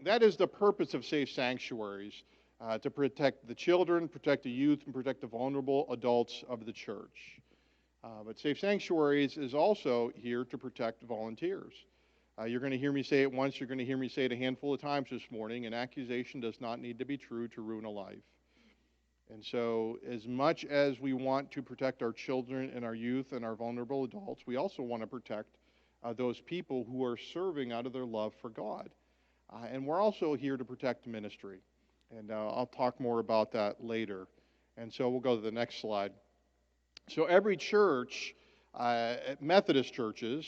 that is the purpose of Safe Sanctuaries, to protect the children, protect the youth, and protect the vulnerable adults of the church. But Safe Sanctuaries is also here to protect volunteers. You're going to hear me say it once, you're going to hear me say it a handful of times this morning. An accusation does not need to be true to ruin a life. And so, as much as we want to protect our children and our youth and our vulnerable adults, we also want to protect those people who are serving out of their love for God. And we're also here to protect ministry. And I'll talk more about that later. And so we'll go to the next slide. So every church, Methodist churches,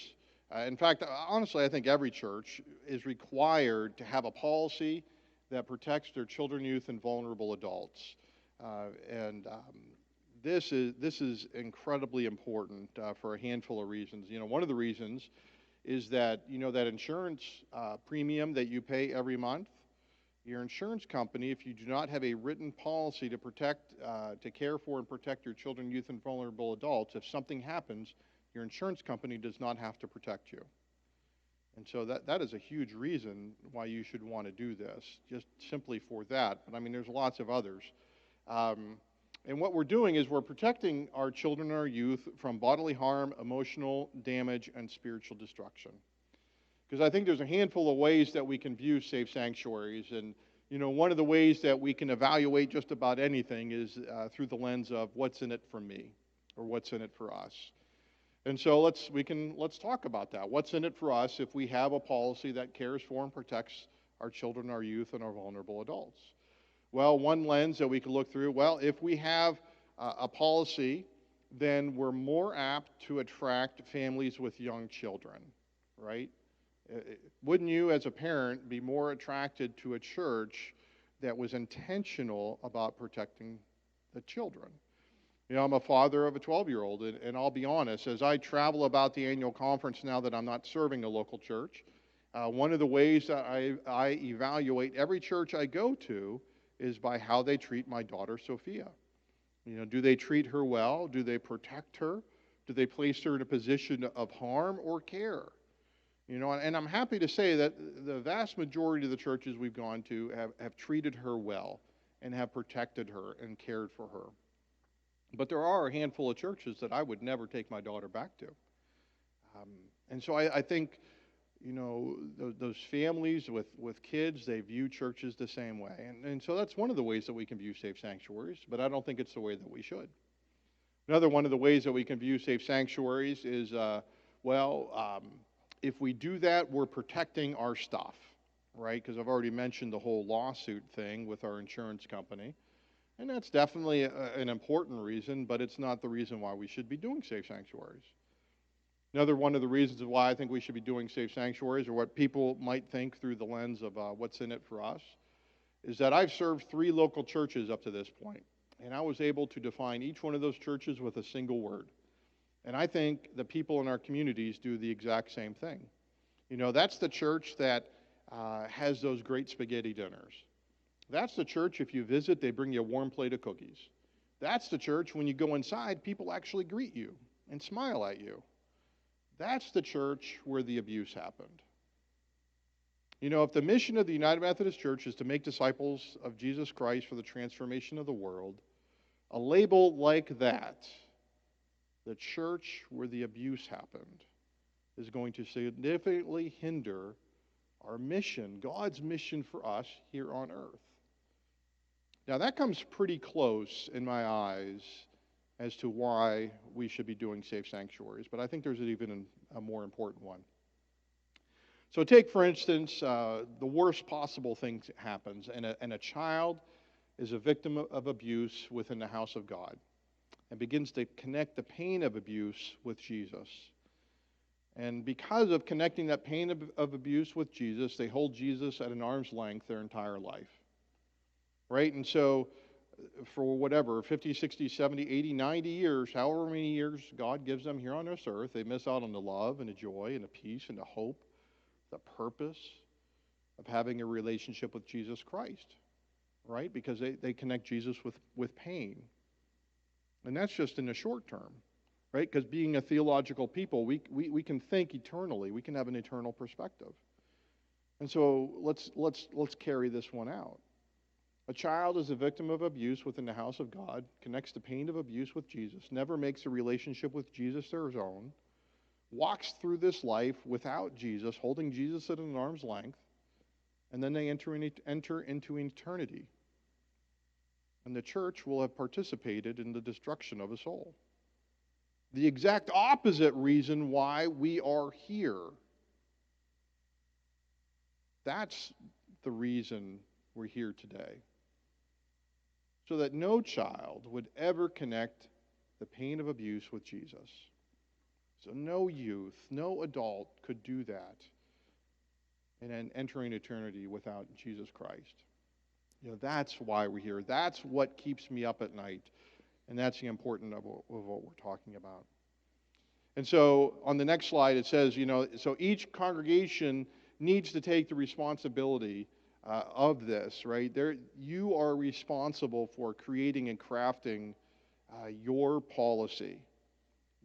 in fact, honestly, I think every church is required to have a policy that protects their children, youth, and vulnerable adults. This is incredibly important for a handful of reasons. One of the reasons is that, that insurance premium that you pay every month, your insurance company, if you do not have a written policy to protect, to care for and protect your children, youth, and vulnerable adults, if something happens, your insurance company does not have to protect you. And so that is a huge reason why you should want to do this, just simply for that. But I mean, there's lots of others. And what we're doing is we're protecting our children and our youth from bodily harm, emotional damage, and spiritual destruction. Because I think there's a handful of ways that we can view Safe Sanctuaries. And, one of the ways that we can evaluate just about anything is through the lens of what's in it for me, or what's in it for us. And so let's talk about that. What's in it for us if we have a policy that cares for and protects our children, our youth, and our vulnerable adults? Well, one lens that we can look through, well, if we have a policy, then we're more apt to attract families with young children, right? Wouldn't you, as a parent, be more attracted to a church that was intentional about protecting the children? I'm a father of a 12-year-old, and I'll be honest, as I travel about the annual conference now that I'm not serving a local church, one of the ways that I evaluate every church I go to is by how they treat my daughter, Sophia. Do they treat her well? Do they protect her? Do they place her in a position of harm or care? And I'm happy to say that the vast majority of the churches we've gone to have treated her well and have protected her and cared for her. But there are a handful of churches that I would never take my daughter back to. And so I think, those families with kids, they view churches the same way. And so that's one of the ways that we can view Safe Sanctuaries, but I don't think it's the way that we should. Another one of the ways that we can view Safe Sanctuaries is, if we do that, we're protecting our stuff, right? Because I've already mentioned the whole lawsuit thing with our insurance company. And that's definitely an important reason, but it's not the reason why we should be doing Safe Sanctuaries. Another one of the reasons why I think we should be doing Safe Sanctuaries, or what people might think through the lens of what's in it for us, is that I've served 3 local churches up to this point, and I was able to define each one of those churches with a single word. And I think the people in our communities do the exact same thing. That's the church that has those great spaghetti dinners. That's the church, if you visit, they bring you a warm plate of cookies. That's the church, when you go inside, people actually greet you and smile at you. That's the church where the abuse happened. If the mission of the United Methodist Church is to make disciples of Jesus Christ for the transformation of the world, a label like that, the church where the abuse happened, is going to significantly hinder our mission, God's mission for us here on earth. Now, that comes pretty close in my eyes as to why we should be doing Safe Sanctuaries, but I think there's even a more important one. So take, for instance, the worst possible thing happens, and a child is a victim of abuse within the house of God and begins to connect the pain of abuse with Jesus. And because of connecting that pain of abuse with Jesus, they hold Jesus at an arm's length their entire life. Right? And so for whatever, 50, 60, 70, 80, 90 years, however many years God gives them here on this earth, they miss out on the love and the joy and the peace and the hope, the purpose of having a relationship with Jesus Christ. Right? Because they connect Jesus with pain. And that's just in the short term. Right? Because being a theological people, we can think eternally. We can have an eternal perspective. And so let's carry this one out. A child is a victim of abuse within the house of God, connects the pain of abuse with Jesus, never makes a relationship with Jesus their own, walks through this life without Jesus, holding Jesus at an arm's length, and then they enter into eternity. And the church will have participated in the destruction of a soul. The exact opposite reason why we are here. That's the reason we're here today. So that no child would ever connect the pain of abuse with Jesus. So no youth, no adult could do that and then entering eternity without Jesus Christ. That's why we're here. That's what keeps me up at night. And that's the importance of what we're talking about. And so on the next slide, it says, so each congregation needs to take the responsibility of this, right? You are responsible for creating and crafting your policy.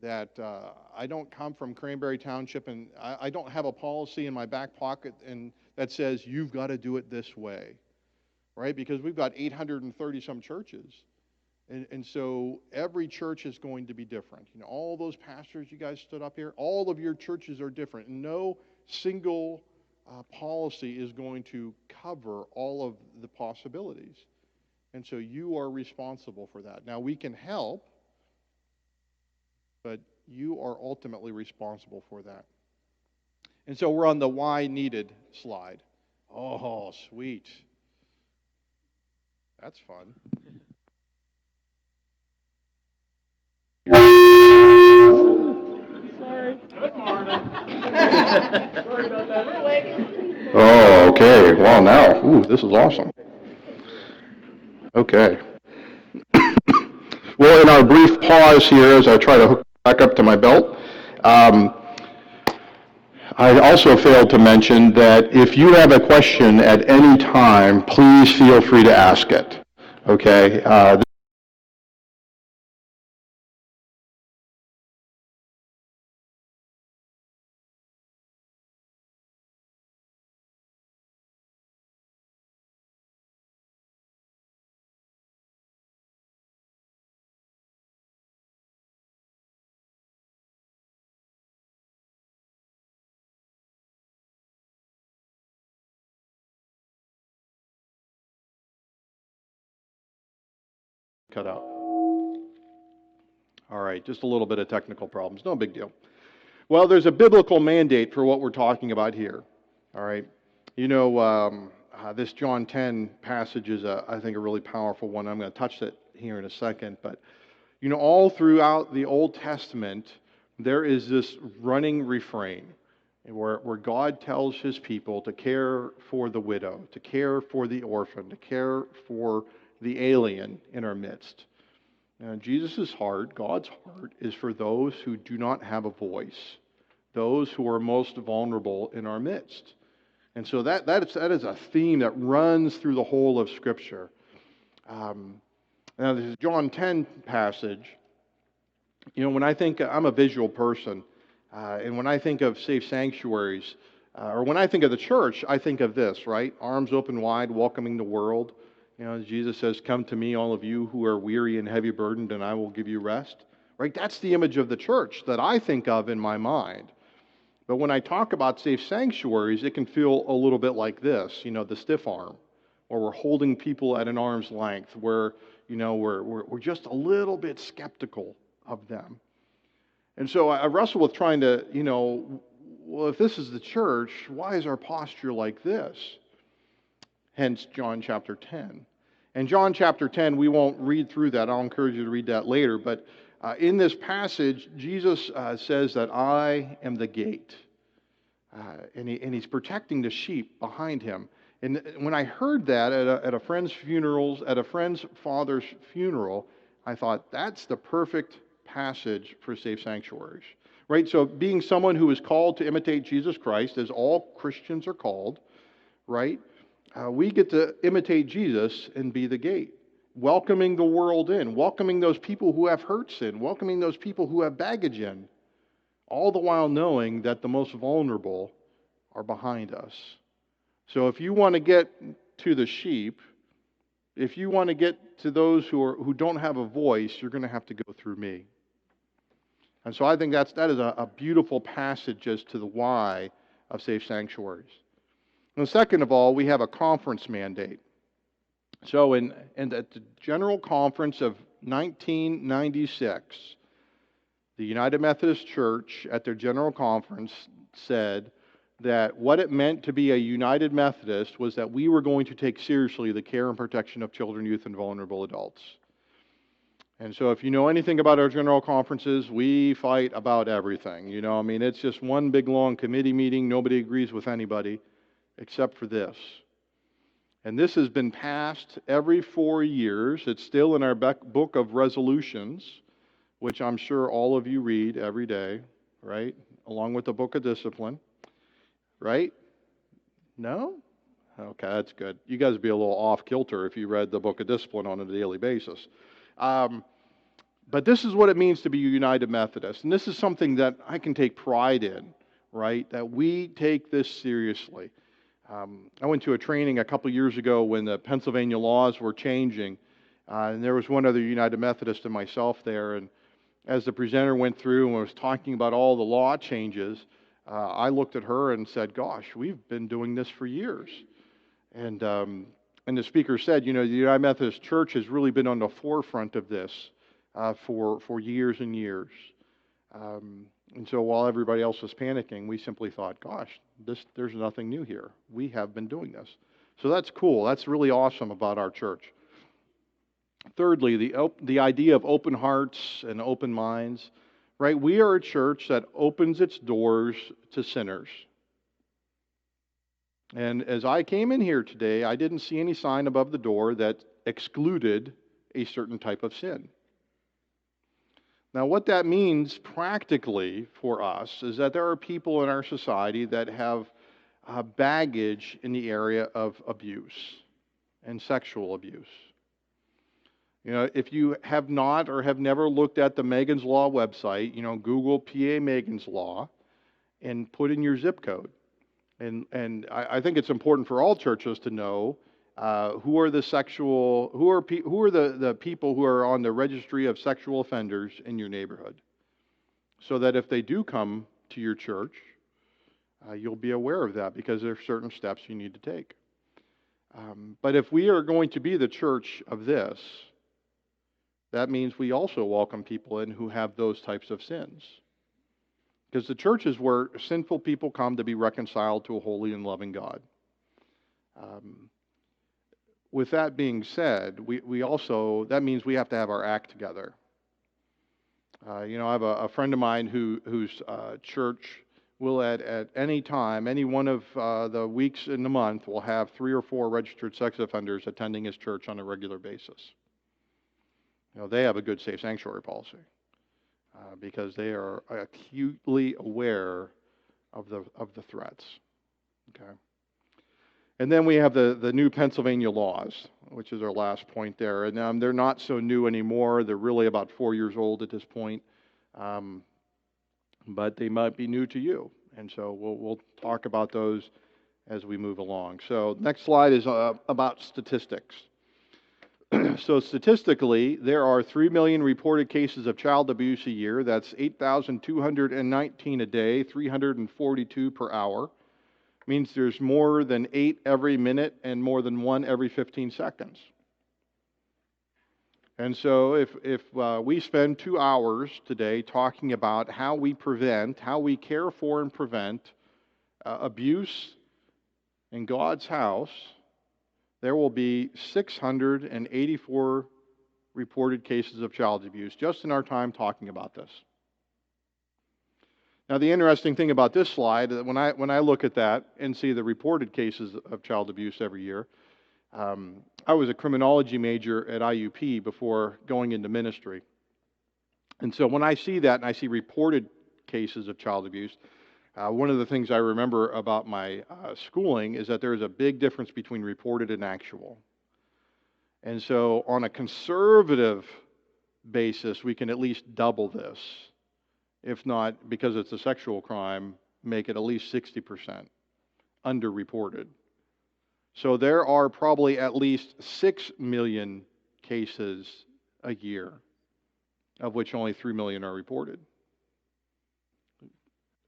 That I don't come from Cranberry Township and I don't have a policy in my back pocket and that says you've got to do it this way, right? Because we've got 830 some churches. And so every church is going to be different. All those pastors you guys stood up here, all of your churches are different. And no single policy is going to cover all of the possibilities. And so you are responsible for that. Now, we can help, but you are ultimately responsible for that. And so we're on the why needed slide. Oh, sweet. That's fun. Sorry. Good morning. Sorry about that. Oh, okay. Well, now, this is awesome. Okay. Well, in our brief pause here, as I try to hook back up to my belt, I also failed to mention that if you have a question at any time, please feel free to ask it. Okay? Cut out. All right, just a little bit of technical problems. No big deal. Well, there's a biblical mandate for what we're talking about here. All right. This John 10 passage is, I think, a really powerful one. I'm going to touch it here in a second. But, all throughout the Old Testament, there is this running refrain where God tells his people to care for the widow, to care for the orphan, to care for the alien in our midst. Jesus' heart, God's heart, is for those who do not have a voice, those who are most vulnerable in our midst. And so that is a theme that runs through the whole of Scripture. Now, this is John 10 passage. When I think, I'm a visual person, and when I think of Safe Sanctuaries, or when I think of the church, I think of this, right? Arms open wide, welcoming the world. Jesus says, "Come to me, all of you who are weary and heavy burdened, and I will give you rest." Right? That's the image of the church that I think of in my mind. But when I talk about Safe Sanctuaries, it can feel a little bit like this, the stiff arm, or we're holding people at an arm's length, where, we're just a little bit skeptical of them. And so I wrestle with trying to, well, if this is the church, why is our posture like this? Hence John chapter 10. And John chapter 10, we won't read through that. I'll encourage you to read that later. But in this passage, Jesus says that I am the gate. And he's protecting the sheep behind him. And when I heard that at a friend's father's funeral, I thought, that's the perfect passage for Safe Sanctuaries. Right? So being someone who is called to imitate Jesus Christ, as all Christians are called, right? We get to imitate Jesus and be the gate, welcoming the world in, welcoming those people who have hurts in, welcoming those people who have baggage in, all the while knowing that the most vulnerable are behind us. So if you want to get to the sheep, if you want to get to those who don't have a voice, you're going to have to go through me. And so I think that is a beautiful passage as to the why of Safe Sanctuaries. And second of all, we have a conference mandate. So at the General Conference of 1996, the United Methodist Church at their General Conference said that what it meant to be a United Methodist was that we were going to take seriously the care and protection of children, youth, and vulnerable adults. And so if you know anything about our general conferences, we fight about everything. It's just one big long committee meeting. Nobody agrees with anybody except for this. And this has been passed every 4 years. It's still in our book of resolutions, which I'm sure all of you read every day, right? Along with the book of discipline, right? No? Okay, that's good. You guys would be a little off kilter if you read the book of discipline on a daily basis. But this is what it means to be a United Methodist. And this is something that I can take pride in, right? That we take this seriously. I went to a training a couple years ago when the Pennsylvania laws were changing. And there was one other United Methodist and myself there. And as the presenter went through and was talking about all the law changes, I looked at her and said, gosh, we've been doing this for years. And the speaker said, the United Methodist Church has really been on the forefront of this for years and years. And so while everybody else was panicking, we simply thought, gosh, there's nothing new here. We have been doing this. So that's cool. That's really awesome about our church. Thirdly, the idea of open hearts and open minds, right? We are a church that opens its doors to sinners. And as I came in here today, I didn't see any sign above the door that excluded a certain type of sin. Now, what that means practically for us is that there are people in our society that have baggage in the area of abuse and sexual abuse. If you have not or have never looked at the Megan's Law website, Google PA Megan's Law and put in your zip code. And I think it's important for all churches to know who are the people who are on the registry of sexual offenders in your neighborhood, so that if they do come to your church, you'll be aware of that because there are certain steps you need to take. But if we are going to be the church of this, that means we also welcome people in who have those types of sins. Because the church is where sinful people come to be reconciled to a holy and loving God. With that being said, that means we have to have our act together. I have a friend of mine whose church will at any time, any one of the weeks in the month, will have 3 or 4 registered sex offenders attending his church on a regular basis. They have a good safe sanctuary policy. Because they are acutely aware of the threats. Okay. And then we have the new Pennsylvania laws, which is our last point there. And they're not so new anymore. They're really about 4 years old at this point. But they might be new to you. And so we'll talk about those as we move along. So next slide is about statistics. So statistically, there are 3 million reported cases of child abuse a year. That's 8,219 a day, 342 per hour. Means there's more than 8 every minute and more than 1 every 15 seconds. And so if we spend 2 hours today talking about how we care for and prevent abuse in God's house, there will be 684 reported cases of child abuse just in our time talking about this. Now, the interesting thing about this slide, when I look at that and see the reported cases of child abuse every year, I was a criminology major at IUP before going into ministry. And so when I see that and I see reported cases of child abuse, one of the things I remember about my schooling is that there is a big difference between reported and actual. And so on a conservative basis, we can at least double this. If not, because it's a sexual crime, make it at least 60% underreported. So there are probably at least 6 million cases a year, of which only 3 million are reported.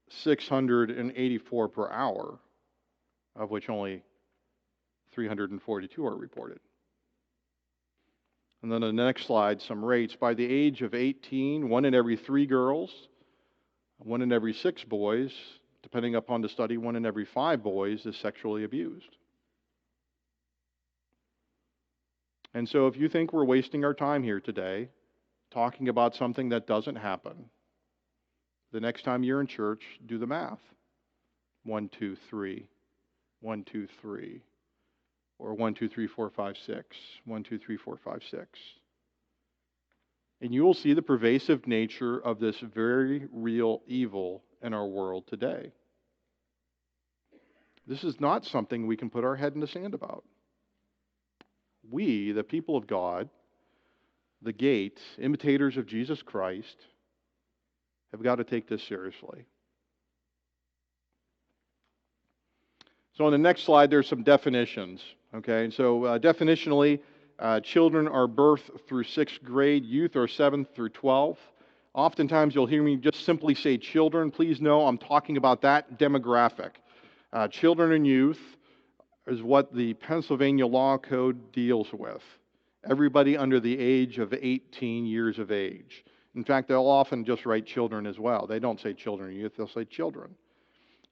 684 per hour, of which only 342 are reported. And then on the next slide, some rates. By the age of 18, 1 in every 3 girls, 1 in every 6 boys, depending upon the study, 1 in every 5 boys is sexually abused. And so if you think we're wasting our time here today talking about something that doesn't happen, the next time you're in church, do the math. 1, 2, 3. 1, 2, 3. Or 1, 2, 3, 4, 5, 6. 1, 2, 3, 4, 5, 6. And you will see the pervasive nature of this very real evil in our world today. This is not something we can put our head in the sand about. We, the people of God, the gate, imitators of Jesus Christ, have got to take this seriously. So on the next slide, there's some definitions. Okay, so definitionally, children are birth through 6th grade, youth are 7th through 12th. Oftentimes you'll hear me just simply say children. Please know I'm talking about that demographic. Children and youth is what the Pennsylvania Law Code deals with. Everybody under the age of 18 years of age. In fact, they'll often just write children as well. They don't say children and youth, they'll say children.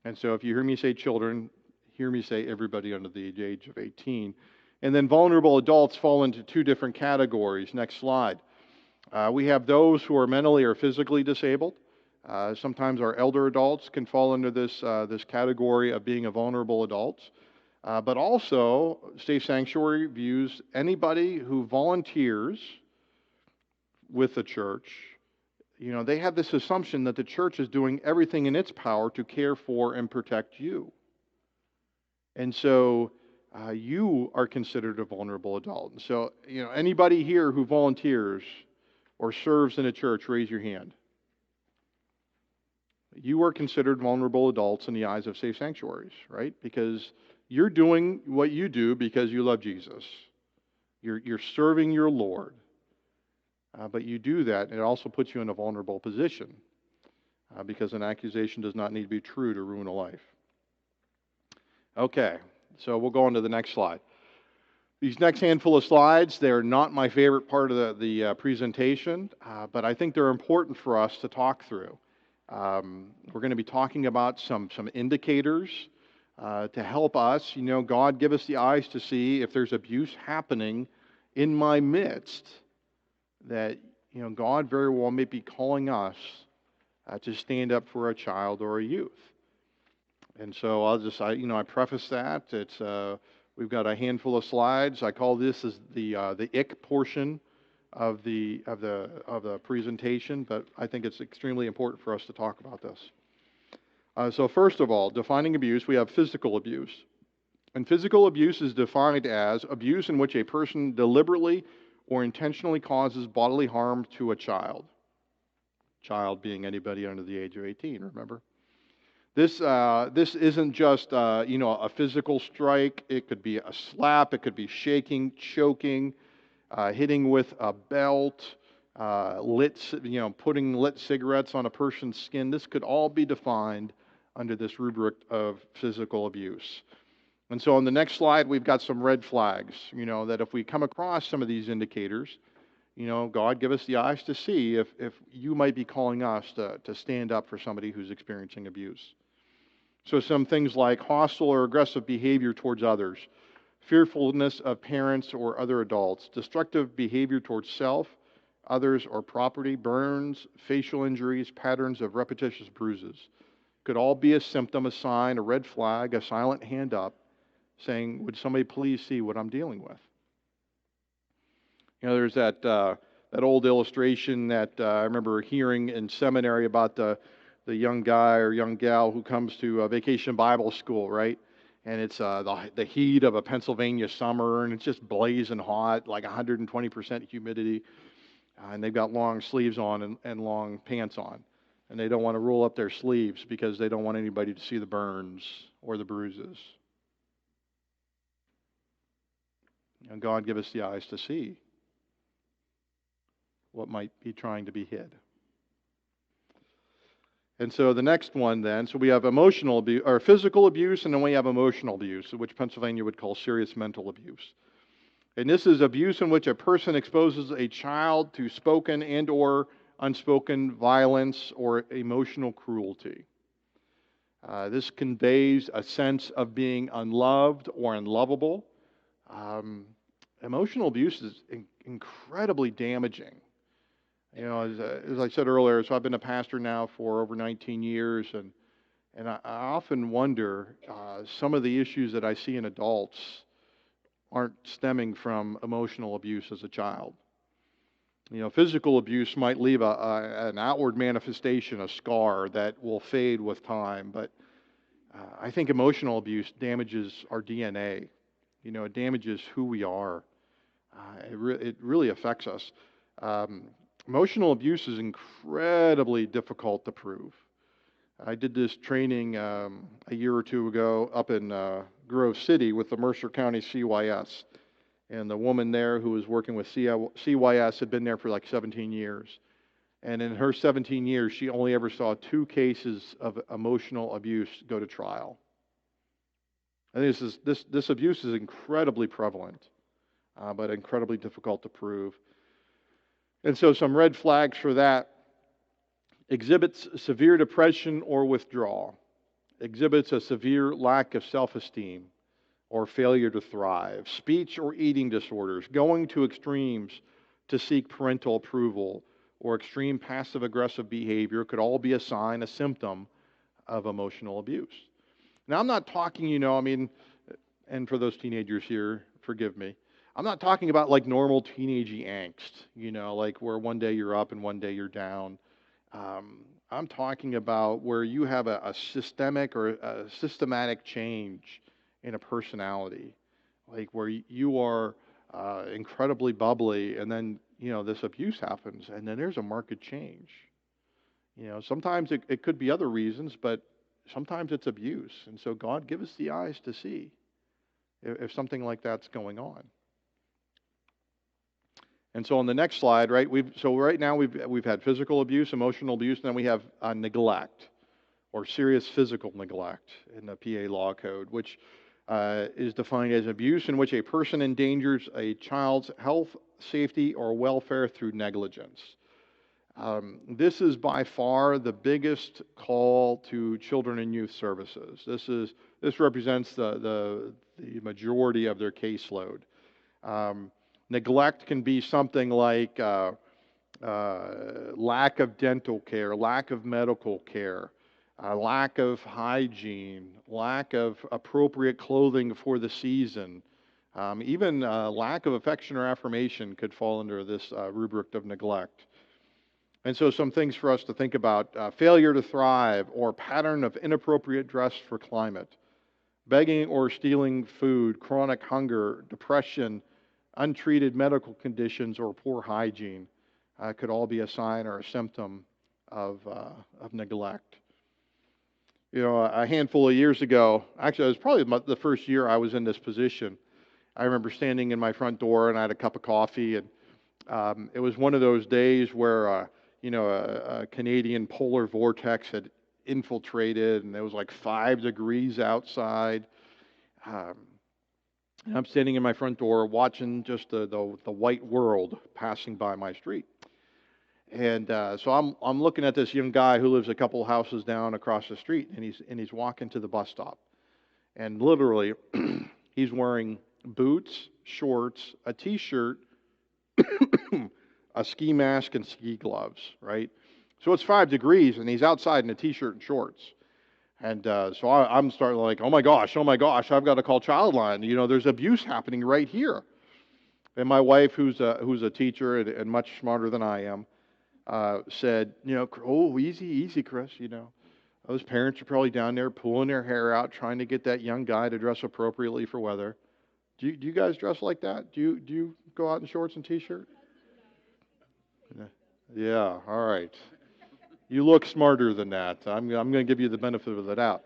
And so if you hear me say children, hear me say everybody under the age of 18. And then vulnerable adults fall into 2 different categories. Next slide. We have those who are mentally or physically disabled. Sometimes our elder adults can fall into this category of being a vulnerable adult. But also, Safe Sanctuary views anybody who volunteers with the church. You know, they have this assumption that the church is doing everything in its power to care for and protect you. And so you are considered a vulnerable adult. And so, you know, anybody here who volunteers or serves in a church, raise your hand. You are considered vulnerable adults in the eyes of Safe Sanctuaries, right? Because you're doing what you do because you love Jesus. You're serving your Lord. But you do that, and it also puts you in a vulnerable position because an accusation does not need to be true to ruin a life. Okay, so we'll go on to the next slide. These next handful of slides, they're not my favorite part of the presentation, but I think they're important for us to talk through. We're going to be talking about some indicators to help us. You know, God, give us the eyes to see if there's abuse happening in my midst, that, you know, God very well may be calling us to stand up for a child or a youth. And so I preface that. It's we've got a handful of slides. I call this as the ick portion of the presentation, but I think it's extremely important for us to talk about this. So first of all, defining abuse, we have physical abuse. And physical abuse is defined as abuse in which a person deliberately or intentionally causes bodily harm to a child. Child being anybody under the age of 18, remember? This isn't just a physical strike. It could be a slap. It could be shaking, choking, hitting with a belt, putting lit cigarettes on a person's skin. This could all be defined under this rubric of physical abuse. And so on the next slide, we've got some red flags. You know, that if we come across some of these indicators, you know, God, give us the eyes to see if you might be calling us to stand up for somebody who's experiencing abuse. So some things like hostile or aggressive behavior towards others, fearfulness of parents or other adults, destructive behavior towards self, others, or property, burns, facial injuries, patterns of repetitious bruises. Could all be a symptom, a sign, a red flag, a silent hand up, saying, would somebody please see what I'm dealing with? You know, there's that old illustration that I remember hearing in seminary about the young guy or young gal who comes to a vacation Bible school, right? And it's the heat of a Pennsylvania summer, and it's just blazing hot, like 120% humidity. And they've got long sleeves on and long pants on. And they don't want to roll up their sleeves because they don't want anybody to see the burns or the bruises. And God give us the eyes to see what might be trying to be hid. And so the next one then, so we have emotional abuse, or physical abuse, and then we have emotional abuse, which Pennsylvania would call serious mental abuse. And this is abuse in which a person exposes a child to spoken and or unspoken violence or emotional cruelty. This conveys a sense of being unloved or unlovable. Emotional abuse is incredibly damaging. You know, as I said earlier, so I've been a pastor now for over 19 years, and I often wonder, some of the issues that I see in adults aren't stemming from emotional abuse as a child. You know, physical abuse might leave an outward manifestation, a scar that will fade with time, but I think emotional abuse damages our DNA. You know, it damages who we are. It really affects us. Um, Emotional abuse is incredibly difficult to prove. I did this training a year or two ago up in Grove City with the Mercer County CYS. And the woman there who was working with CYS had been there for like 17 years. And in her 17 years, she only ever saw 2 cases of emotional abuse go to trial. I think this abuse is incredibly prevalent, but incredibly difficult to prove. And so some red flags for that: exhibits severe depression or withdrawal, exhibits a severe lack of self-esteem or failure to thrive, speech or eating disorders, going to extremes to seek parental approval, or extreme passive-aggressive behavior could all be a sign, a symptom of emotional abuse. Now, I'm not talking, and for those teenagers here, forgive me, I'm not talking about like normal teenagey angst, like where one day you're up and one day you're down. I'm talking about where you have a systemic or a systematic change in a personality, like where you are incredibly bubbly, and then this abuse happens, and then there's a marked change. Sometimes it could be other reasons, but sometimes it's abuse, and so God give us the eyes to see if something like that's going on. And so on the next slide, right? Right now we've had physical abuse, emotional abuse, and then we have neglect, or serious physical neglect in the PA law code, which is defined as abuse in which a person endangers a child's health, safety, or welfare through negligence. This is by far the biggest call to children and youth services. This represents the majority of their caseload. Neglect can be something like lack of dental care, lack of medical care, lack of hygiene, lack of appropriate clothing for the season, even lack of affection or affirmation could fall under this rubric of neglect. And so some things for us to think about: failure to thrive or pattern of inappropriate dress for climate, begging or stealing food, chronic hunger, depression, untreated medical conditions, or poor hygiene could all be a sign or a symptom of neglect. A handful of years ago, actually, it was probably the first year I was in this position. I remember standing in my front door, and I had a cup of coffee, and it was one of those days where, a Canadian polar vortex had infiltrated, and it was like 5 degrees outside. And I'm standing in my front door watching just the white world passing by my street. And so I'm looking at this young guy who lives a couple houses down across the street, and he's walking to the bus stop. And literally, he's wearing boots, shorts, a t-shirt, a ski mask, and ski gloves, right? So it's 5 degrees, and he's outside in a t-shirt and shorts. And so I'm starting like, oh my gosh, I've got to call Childline. There's abuse happening right here. And my wife, who's a teacher and much smarter than I am, said, oh, easy, Chris. Those parents are probably down there pulling their hair out, trying to get that young guy to dress appropriately for weather. Do you guys dress like that? Do you go out in shorts and t-shirt? Yeah, all right. You look smarter than that. I'm going to give you the benefit of the doubt.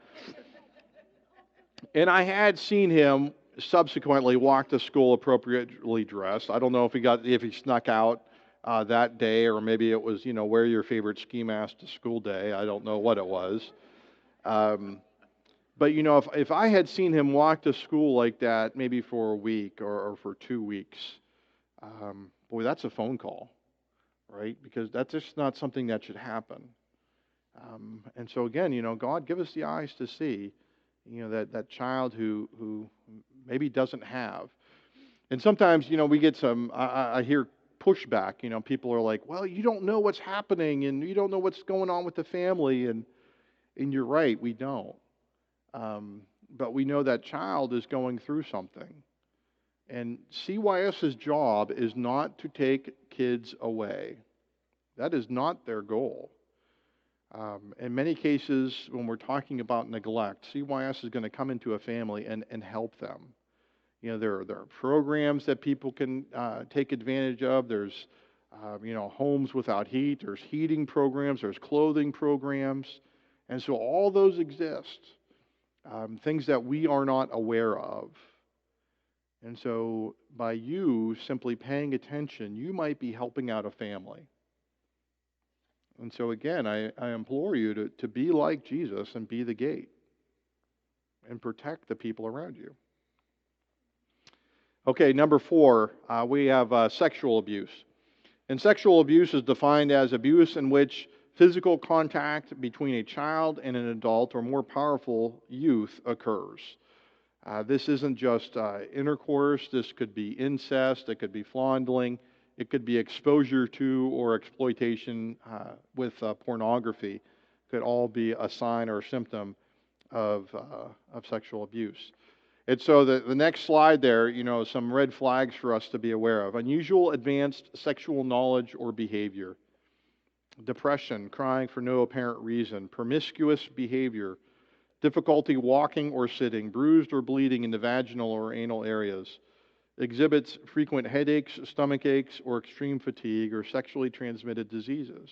And I had seen him subsequently walked to school appropriately dressed. I don't know if he snuck out that day, or maybe it was, wear your favorite ski mask to school day. I don't know what it was. Um, but if I had seen him walk to school like that, maybe for a week or for 2 weeks, boy, that's a phone call, right? Because that's just not something that should happen. And so again, God, give us the eyes to see, that child who maybe doesn't have. And sometimes, we get I hear pushback. People are like, well, you don't know what's happening, and you don't know what's going on with the family, and you're right, we don't. But we know that child is going through something. And CYS's job is not to take kids away. That is not their goal. In many cases, when we're talking about neglect, CYS is going to come into a family and help them. There are programs that people can take advantage of. There's, homes without heat. There's heating programs. There's clothing programs. And so all those exist, things that we are not aware of. And so by you simply paying attention, you might be helping out a family. And so again, I implore you to be like Jesus and be the gate and protect the people around you. Okay, number 4, we have sexual abuse. And sexual abuse is defined as abuse in which physical contact between a child and an adult or more powerful youth occurs. This isn't just intercourse. This could be incest. It could be fondling. It could be exposure to or exploitation with pornography. Could all be a sign or a symptom of sexual abuse. And so the next slide there, some red flags for us to be aware of. Unusual advanced sexual knowledge or behavior. Depression, crying for no apparent reason. Promiscuous behavior. Difficulty walking or sitting. Bruised or bleeding in the vaginal or anal areas. Exhibits frequent headaches, stomach aches, or extreme fatigue, or sexually transmitted diseases.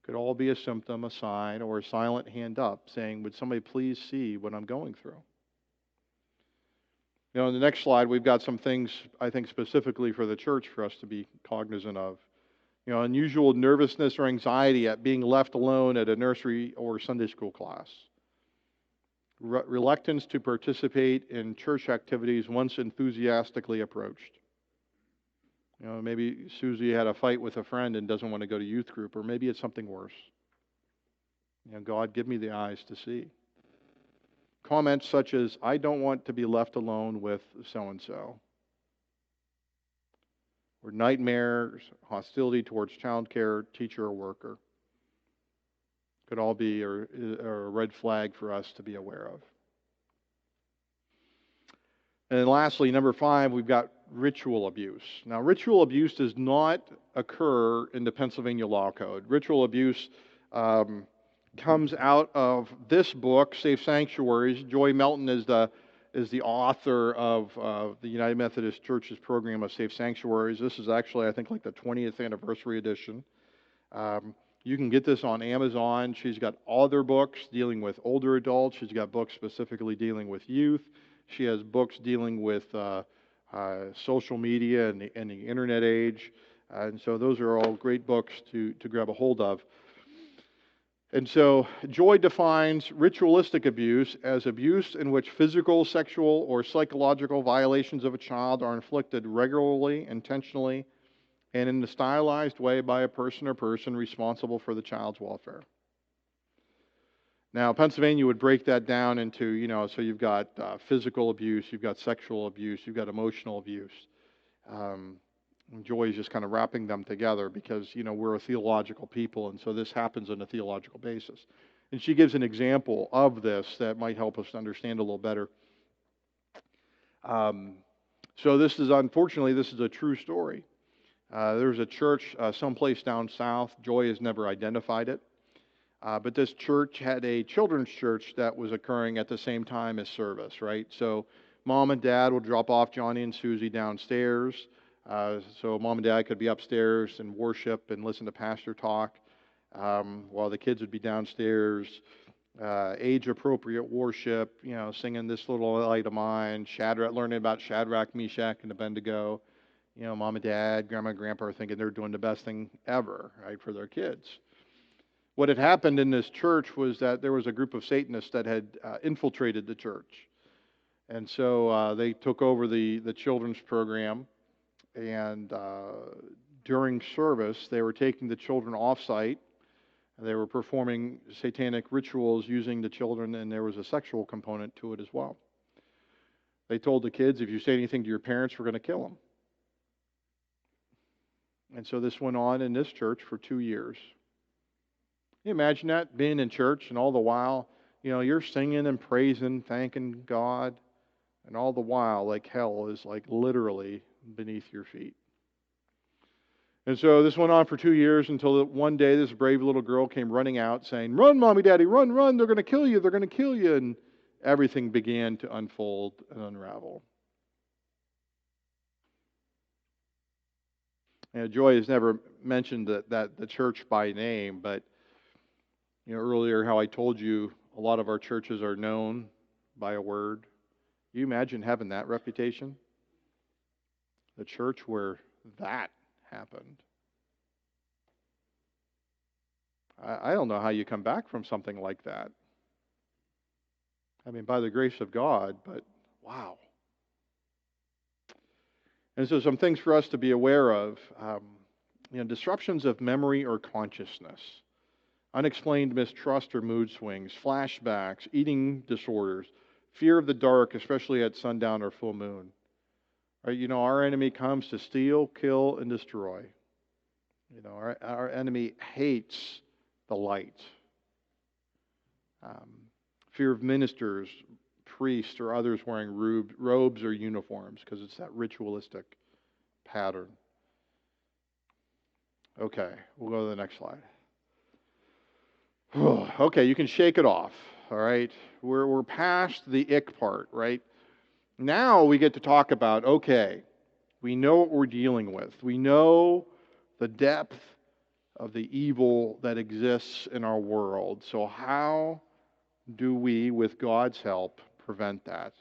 Could all be a symptom, a sign, or a silent hand up saying, would somebody please see what I'm going through? On the next slide, we've got some things, I think, specifically for the church for us to be cognizant of. Unusual nervousness or anxiety at being left alone at a nursery or Sunday school class. Reluctance to participate in church activities once enthusiastically approached. Maybe Susie had a fight with a friend and doesn't want to go to youth group, or maybe it's something worse. God, give me the eyes to see. Comments such as, I don't want to be left alone with so-and-so. Or nightmares, hostility towards child care, teacher, or worker. Could all be a red flag for us to be aware of. And then lastly, number 5, we've got ritual abuse. Now, ritual abuse does not occur in the Pennsylvania Law Code. Ritual abuse comes out of this book, Safe Sanctuaries. Joy Melton is the author of the United Methodist Church's program of Safe Sanctuaries. This is actually, I think, like the 20th anniversary edition. You can get this on Amazon. She's got other books dealing with older adults. She's got books specifically dealing with youth. She has books dealing with social media and the internet age. And so those are all great books to grab a hold of. And so Joy defines ritualistic abuse as abuse in which physical, sexual, or psychological violations of a child are inflicted regularly, intentionally, and in a stylized way by a person or person responsible for the child's welfare. Now, Pennsylvania would break that down into, so you've got physical abuse, you've got sexual abuse, you've got emotional abuse. Joy is just kind of wrapping them together because, we're a theological people, and so this happens on a theological basis. And she gives an example of this that might help us to understand a little better. So this is a true story. There's a church someplace down south. Joy has never identified it. But this church had a children's church that was occurring at the same time as service, right? So mom and dad would drop off Johnny and Susie downstairs. So mom and dad could be upstairs and worship and listen to pastor talk, while the kids would be downstairs age-appropriate worship, singing This Little Light of Mine, Shadrach, learning about Shadrach, Meshach, and Abednego. Mom and dad, grandma and grandpa are thinking they're doing the best thing ever, right, for their kids. What had happened in this church was that there was a group of Satanists that had infiltrated the church. And so they took over the children's program, and during service, they were taking the children off-site. They were performing satanic rituals using the children, and there was a sexual component to it as well. They told the kids, if you say anything to your parents, we're going to kill them. And so this went on in this church for 2 years. Can you imagine that, being in church, and all the while, you're singing and praising, thanking God, and all the while, like, hell is like literally beneath your feet. And so this went on for 2 years until one day this brave little girl came running out saying, "Run, Mommy, Daddy, run, run, they're going to kill you, they're going to kill you." And everything began to unfold and unravel. Joy has never mentioned that the church by name, but earlier how I told you a lot of our churches are known by a word. Can you imagine having that reputation? The church where that happened. I don't know how you come back from something like that. I mean, by the grace of God, but wow. And so some things for us to be aware of, disruptions of memory or consciousness, unexplained mistrust or mood swings, flashbacks, eating disorders, fear of the dark, especially at sundown or full moon. Right? Our enemy comes to steal, kill, and destroy. Our enemy hates the light. Fear of ministers, priests, or others wearing robes or uniforms, because it's that ritualistic pattern. Okay, we'll go to the next slide. Okay, you can shake it off. All right, we're past the ick part, right? Now we get to talk about, okay, we know what we're dealing with. We know the depth of the evil that exists in our world. So how do we, with God's help, prevent that?